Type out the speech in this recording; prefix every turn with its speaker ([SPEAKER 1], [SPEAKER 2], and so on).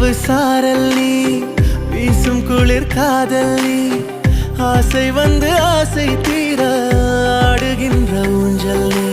[SPEAKER 1] இரவு சாரல் நீ வீசும் குளிர் காதல் நீ ஆசை வந்து ஆசை தீர ஆடுகின்ற ஊஞ்சல் நீ